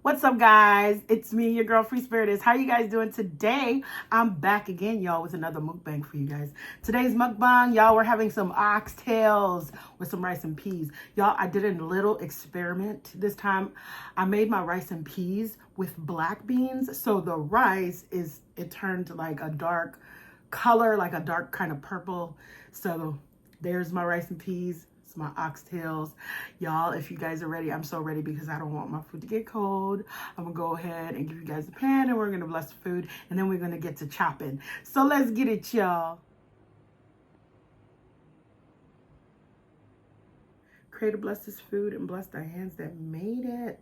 What's up, guys? It's me, your girl Free Spirit is. How you guys doing today? I'm back again, y'all, with another mukbang for you guys. Today's mukbang, y'all, we're having some oxtails with some rice and peas. Y'all, I did a little experiment this time. I made my rice and peas with black beans. So the rice it turned like a dark color, like a dark kind of purple. So there's my rice and peas. It's my oxtails. Y'all, if you guys are ready, I'm so ready because I don't want my food to get cold. I'm gonna go ahead and give you guys a pan and we're gonna bless the food and then we're gonna get to chopping. So let's get it, y'all. Creator, bless this food and bless the hands that made it.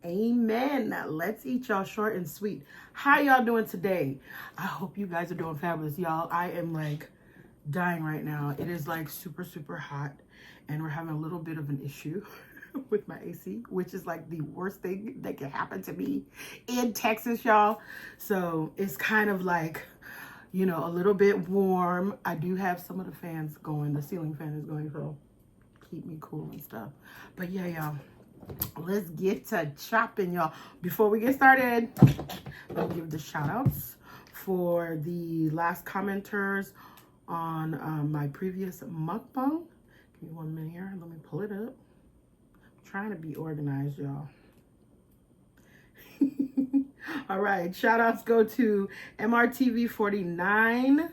Amen. Now let's eat, y'all, short and sweet. How y'all doing today? I hope you guys are doing fabulous, y'all. I am like dying right now. It is like super hot and we're having a little bit of an issue with my AC, which is like the worst thing that can happen to me in Texas, y'all. So it's kind of like, you know, a little bit warm. I do have some of the fans going. The ceiling fan is going, so keep me cool and stuff. But yeah, y'all, let's get to chopping, y'all. Before we get started, let me give the shout outs for the last commenters on my previous mukbang. Give me 1 minute here. Let me pull it up. I'm trying to be organized, y'all. All right. Shout outs go to MRTV49,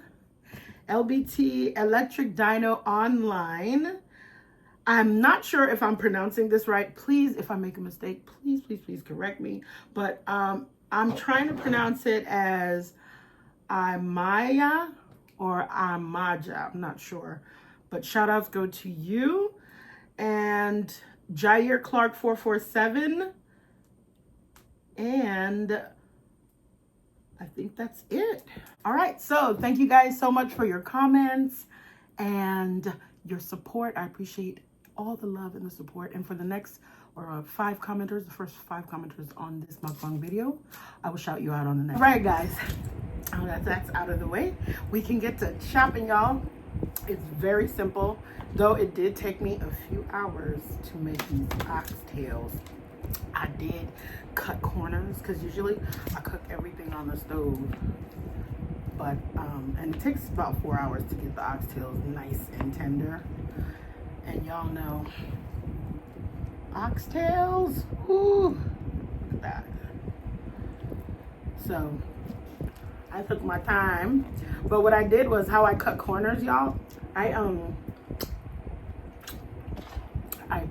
LBT Electric Dino Online. I'm not sure if I'm pronouncing this right. Please, if I make a mistake, please correct me. But I'm trying to pronounce it as Amaya or Amaja, I'm not sure. But shout outs go to you and Jair Clark 447. And I think that's it. All right, so thank you guys so much for your comments and your support. I appreciate all the love and the support. And for the next 5 commenters, the first 5 commenters on this mukbang video, I will shout you out on the next. All right, guys. Oh, that's out of the way. We can get to chopping, y'all. It's very simple, though it did take me a few hours to make these oxtails. I did cut corners because usually I cook everything on the stove. But, and it takes about 4 hours to get the oxtails nice and tender. And y'all know, oxtails, whoo, look at that. So, I took my time, but what I did was how I cut corners, y'all. I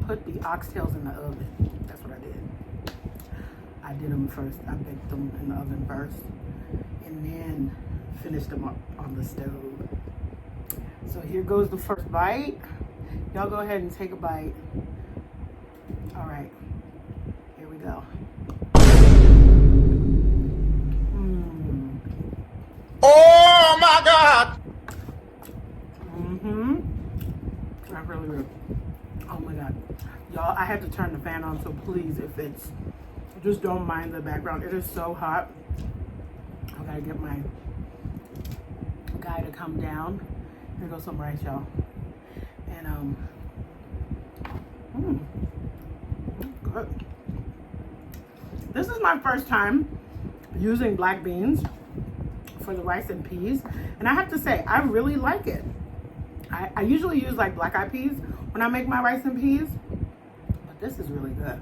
put the oxtails in the oven. That's what I did. I did them first. I baked them in the oven first, and then finished them up on the stove. So here goes the first bite. Y'all go ahead and take a bite. All right, here we go. Oh my God! That's really good. Oh my God. Y'all, I had to turn the fan on, so please, just don't mind the background. It is so hot. I gotta get my guy to come down. Here goes some rice, y'all. And, good. This is my first time using black beans for the rice and peas, and I have to say I really like it. I usually use like black eyed peas when I make my rice and peas, but this is really good.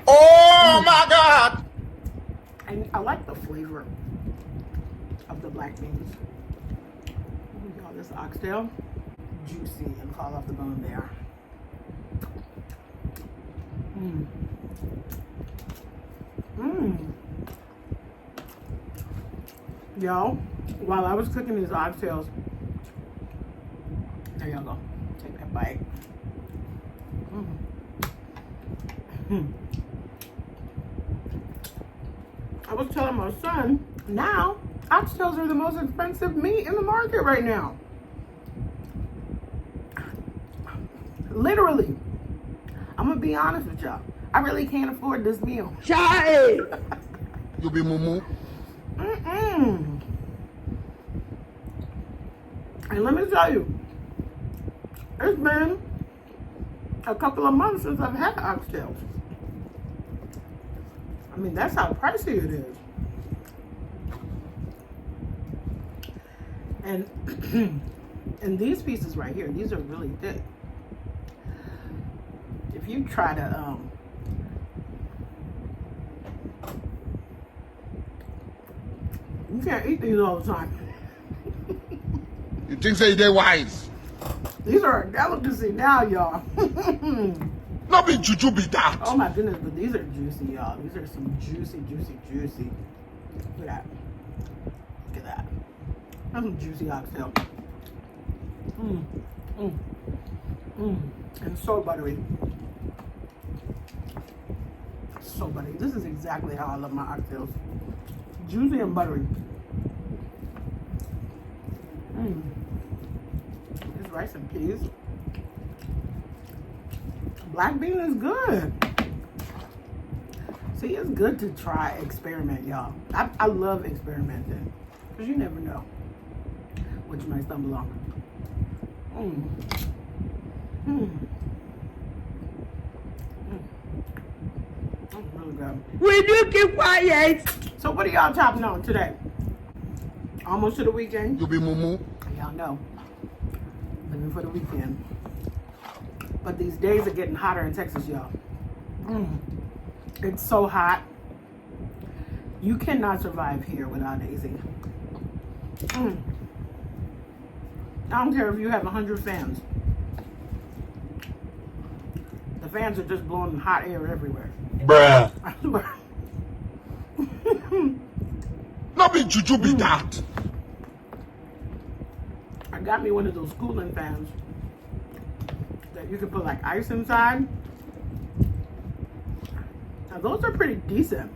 Oh my God! And I like the flavor of the black beans. Y'all, this oxtail, juicy and fall off the bone there. Y'all, while I was cooking these oxtails, there y'all go. Take that bite. I was telling my son, now oxtails are the most expensive meat in the market right now. Literally. I'm gonna be honest with y'all. I really can't afford this meal. Chai! You be moo. And let me tell you, it's been a couple of months since I've had oxtails. mean, that's how pricey it is. And and these pieces right here, these are really thick. If you try to you can't eat these all the time. You think say they wise? These are a delicacy now, y'all. Not be juju be that. Oh my goodness, but these are juicy, y'all. These are some juicy, juicy, juicy. Look at that. Look at that. That's some juicy oxtail. And so buttery. So buttery. This is exactly how I love my oxtails. Juicy and buttery. This rice and peas. Black bean is good. See, it's good to try, experiment, y'all. I love experimenting because you never know what you might stumble on. That's really good. Will you keep quiet? So what are y'all chopping on today? Almost to the weekend. You be mumu. Y'all know. Living for the weekend. But these days are getting hotter in Texas, y'all. It's so hot. You cannot survive here without AC. I don't care if you have 100 fans. The fans are just blowing hot air everywhere. Bruh. I swear. Not be juju be that. I got me one of those cooling fans that you can put like ice inside. Now those are pretty decent,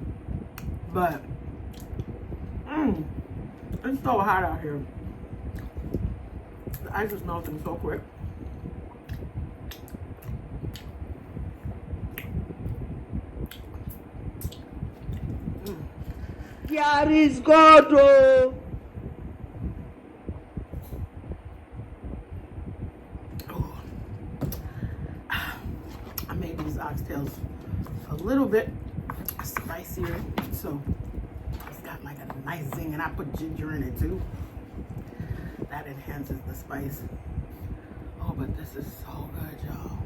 but it's so hot out here. The ice is melting so quick. Here is God, oh. I made these oxtails a little bit spicier, so it's got like a nice zing, and I put ginger in it too. That enhances the spice. Oh, but this is so good, y'all.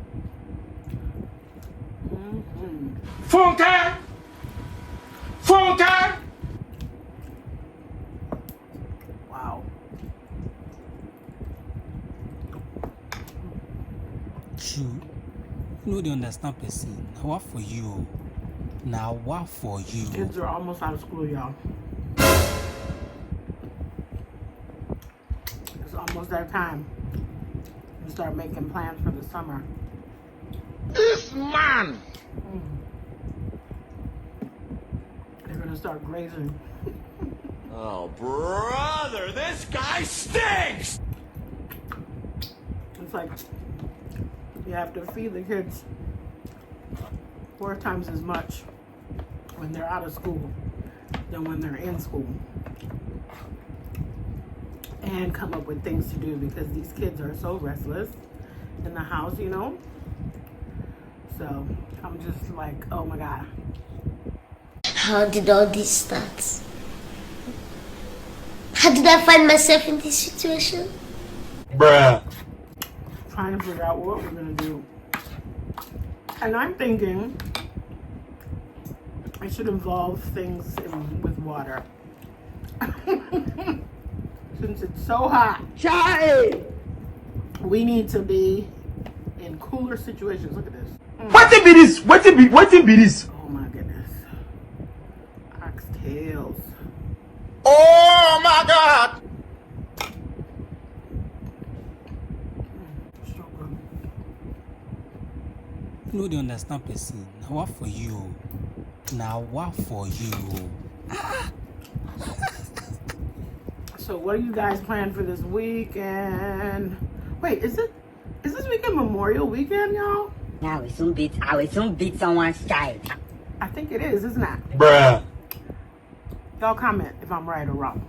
Funke! Funke! Wow. True. No, they understand person. Now what for you? Now what for you? Kids are almost out of school, y'all. It's almost that time to start making plans for the summer. This man! They're gonna start grazing. Oh, brother, this guy stinks! It's like you have to feed the kids 4 times as much when they're out of school than when they're in school. And come up with things to do because these kids are so restless in the house, you know? So I'm just like, oh my God. How did all this start? How did I find myself in this situation? Bruh. Trying to figure out what we're gonna do. And I'm thinking I should involve things with water. Since it's so hot, Child. we need to be in cooler situations. Look at this. What be this? What be this? Oh my goodness. Oxtails. Oh my God! So good. No, they understand person. Now what for you? Now what for you? So what do you guys plan for this weekend? Wait, is this weekend Memorial Weekend, y'all? I will soon beat someone's child. I think it is, isn't it? Bruh. Y'all comment if I'm right or wrong.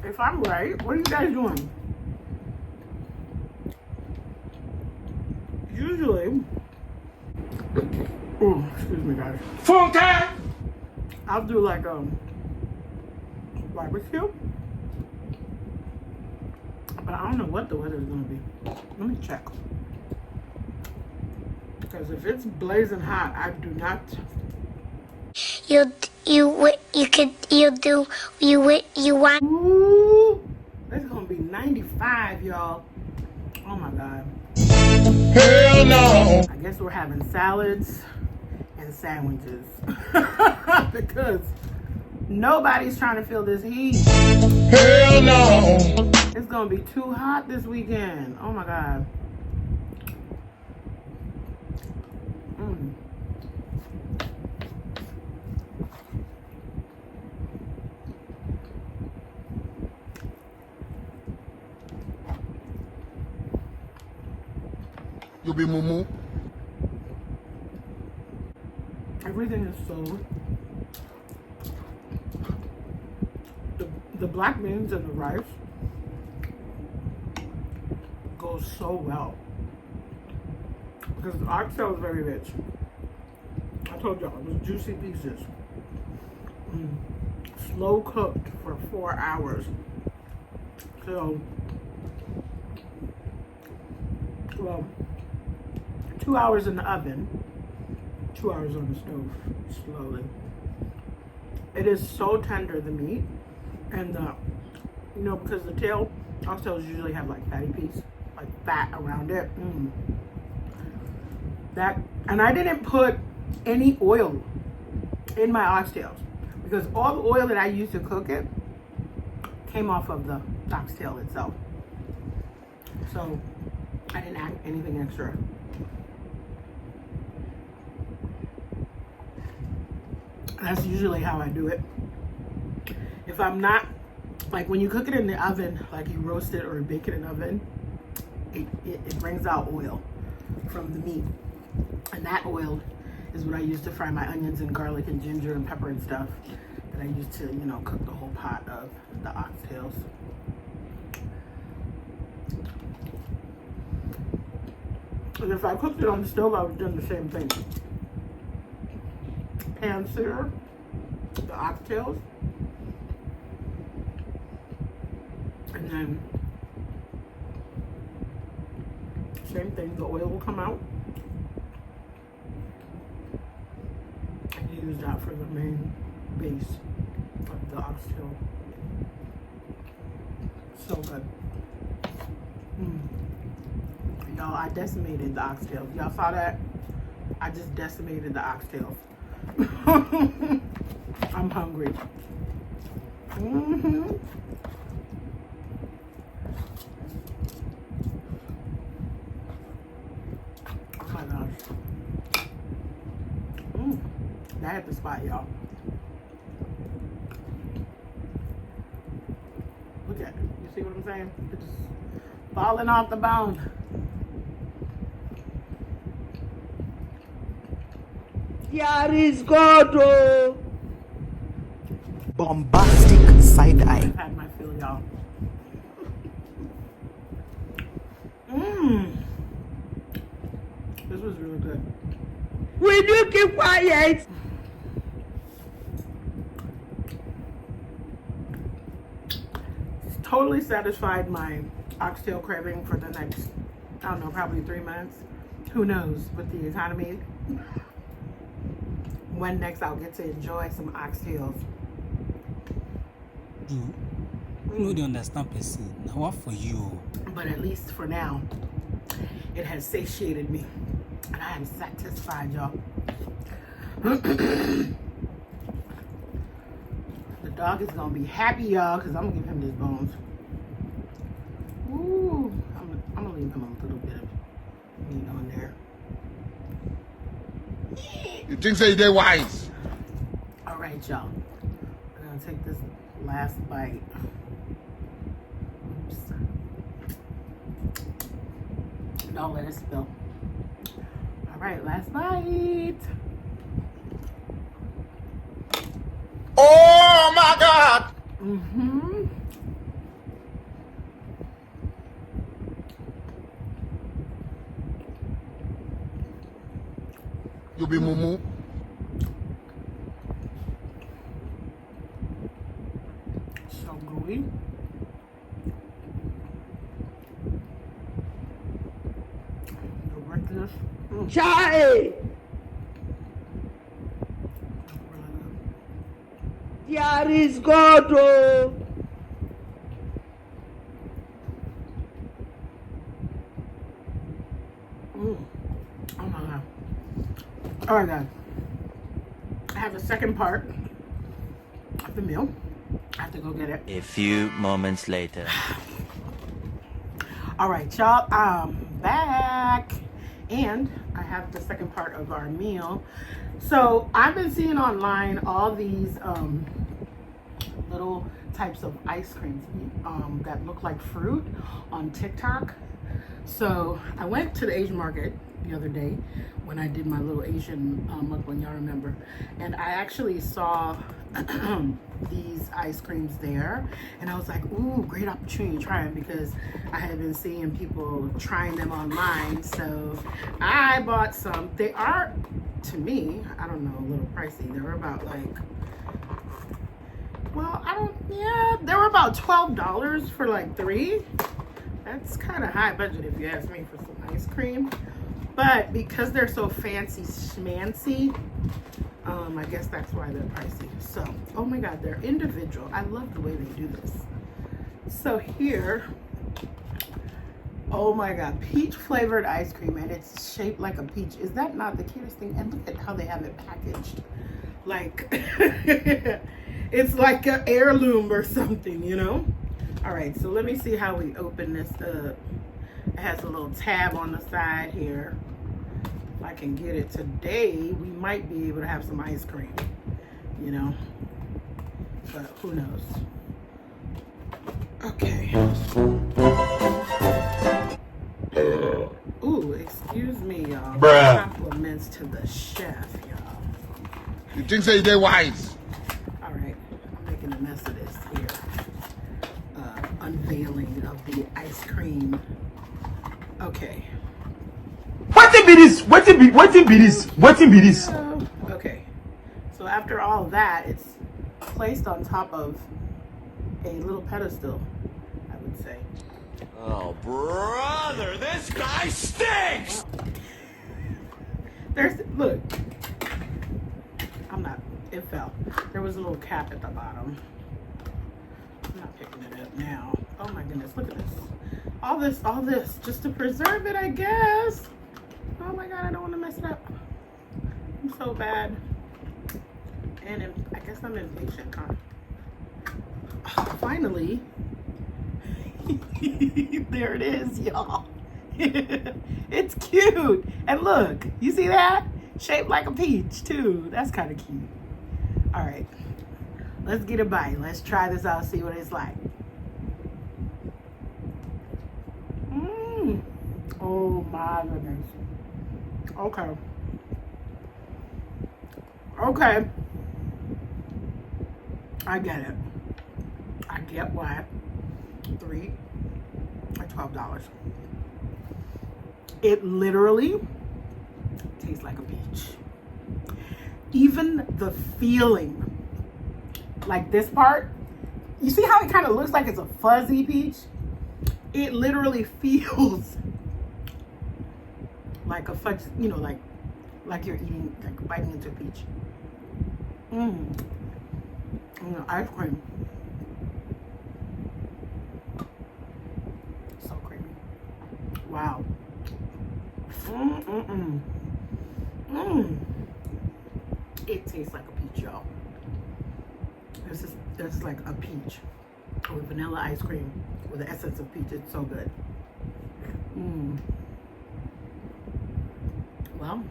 If I'm right, what are you guys doing? usually, excuse me guys, Phone time. I'll do like barbecue, but I don't know what the weather is gonna be. Let me check, because if it's blazing hot, I do not. You want. Ooh, it's gonna be 95, y'all. Oh my god. Hell no. I guess we're having salads and sandwiches because nobody's trying to feel this heat. Hell no. It's gonna be too hot this weekend. Oh my god. Mm. You be moo. Everything is so. The black beans and the rice go so well because the oxtail is very rich. I told y'all it was juicy pieces. Slow cooked for 4 hours. So, well, 2 hours in the oven, 2 hours on the stove, slowly. It is so tender, the meat, and you know, because the tail, oxtails usually have like fatty piece, like fat around it. That, and I didn't put any oil in my oxtails because all the oil that I used to cook it came off of the oxtail itself. So I didn't add anything extra. That's usually how I do it. If I'm not, like when you cook it in the oven, like you roast it or bake it in the oven, it brings out oil from the meat. And that oil is what I use to fry my onions and garlic and ginger and pepper and stuff that I use to, you know, cook the whole pot of the oxtails. And if I cooked it on the stove, I would have done the same thing. Pan sear the oxtails, and then same thing, the oil will come out and you use that for the main base of the oxtail. So good. Y'all, I decimated the oxtails. Y'all saw that? I just decimated the oxtails. I'm hungry. Oh my gosh. That hit the spot, y'all. Look at it. You see what I'm saying? It's just falling off the bone. Here is God, oh. Bombastic side eye. I've had my fill, y'all. This was really good. Will you keep quiet? Totally satisfied my oxtail craving for the next, I don't know, probably 3 months. Who knows with the economy. When next I'll get to enjoy some oxtails. You no dey understand person. Now what for you? But at least for now, it has satiated me. And I am satisfied, y'all. The dog is gonna be happy, y'all, because I'm gonna give him his bones. Ooh, I'm gonna leave him a little bit of meat on there. You think say they wise? All right, y'all. We're gonna take this last bite. Oops. Don't let it spill. All right, last bite. Oh my God! You be mumu. So gooey. The redness. Chai! There is God, oh. Oh my god. Oh my god. I have a second part of the meal. I have to go get it. A few moments later. All right, y'all, I'm back. And I have the second part of our meal. So I've been seeing online all these little types of ice creams that look like fruit on TikTok. So I went to the Asian market the other day when I did my little Asian mukbang, y'all remember, and I actually saw these ice creams there, and I was like, ooh, great opportunity to try them because I had been seeing people trying them online. So I bought some. They are, to me, I don't know, a little pricey. They were about like, well, they were about $12 for like 3. That's kind of high budget if you ask me for some ice cream. But because they're so fancy schmancy, I guess that's why they're pricey. So, oh my God, they're individual. I love the way they do this. So here, oh my God, peach flavored ice cream, and it's shaped like a peach. Is that not the cutest thing? And look at how they have it packaged. Like, it's like an heirloom or something, you know? All right, so let me see how we open this up. It has a little tab on the side here. If I can get it today, we might be able to have some ice cream, you know, but who knows? Okay. Ooh, excuse me, y'all. Bruh. Compliments to the chef, y'all. You think say they wise? All right, I'm making a mess of this here. Unveiling of the ice cream. Okay. What be this? What be this? What be this? Okay. So after all that, it's placed on top of a little pedestal, I would say. Oh, brother, this guy stinks! Look. It fell. There was a little cap at the bottom. I'm not picking it up now. Oh my goodness, look at this. All this, just to preserve it, I guess. Oh my God, I don't want to mess it up. I'm so bad. And I guess I'm impatient, huh? Finally. There it is, y'all. It's cute. And look, you see that? Shaped like a peach, too. That's kind of cute. All right. Let's get a bite. Let's try this out, see what it's like. Oh my goodness. Okay. Okay. I get it. I get why 3 or $12. It literally tastes like a peach. Even the feeling, like this part, you see how it kind of looks like it's a fuzzy peach? It literally feels like a fudge, you know, like you're eating, like biting into a peach. Ice cream. So creamy. Wow. It tastes like a peach, y'all. This is like a peach with vanilla ice cream with the essence of peach. It's so good. Well,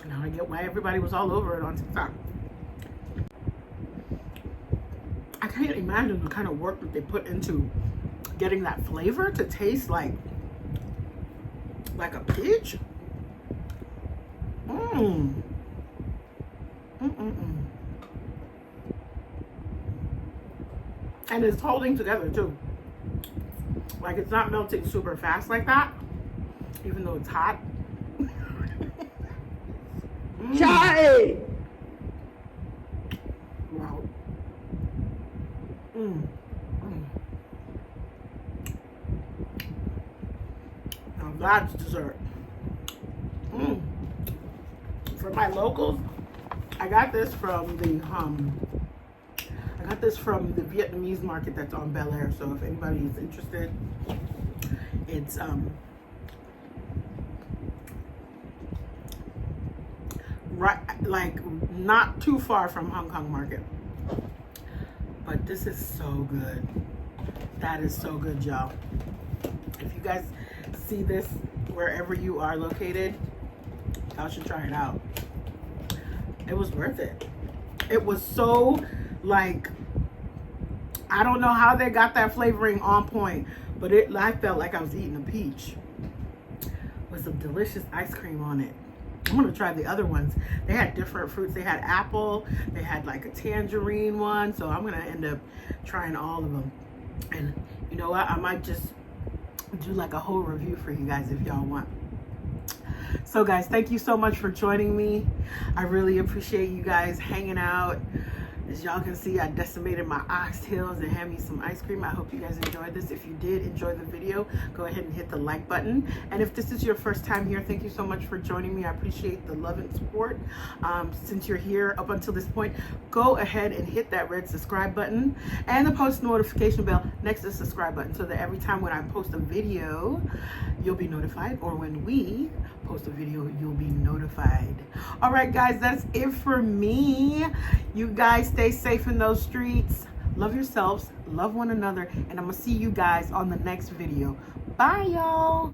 now I get why everybody was all over it on TikTok. I can't imagine the kind of work that they put into getting that flavor to taste like a peach. And it's holding together too. Like it's not melting super fast like that, even though it's hot. Chai. Wow. Now that's dessert. For my locals, I got this from the Vietnamese market that's on Bel Air. So if anybody is interested, it's right, like not too far from Hong Kong market. But this is so good. That is so good, y'all. If you guys see this wherever you are located, y'all should try it out. It was worth it. It was so, like, I don't know how they got that flavoring on point, but I felt like I was eating a peach with some delicious ice cream on it. I'm gonna try the other ones. They had different fruits. They had apple, they had like a tangerine one, so I'm gonna end up trying all of them. And you know what, I might just do like a whole review for you guys if y'all want. So guys, thank you so much for joining me. I really appreciate you guys hanging out. As y'all can see, I decimated my oxtails and had me some ice cream. I hope you guys enjoyed this. If you did enjoy the video, go ahead and hit the like button. And if this is your first time here, thank you so much for joining me. I appreciate the love and support. Since you're here up until this point, go ahead and hit that red subscribe button and the post notification bell next to the subscribe button, so that every time when I post a video, you'll be notified, or when we post a video, you'll be notified. All right, guys, that's it for me. You guys stay safe in those streets. Love yourselves, love one another, and I'm gonna see you guys on the next video. Bye, y'all.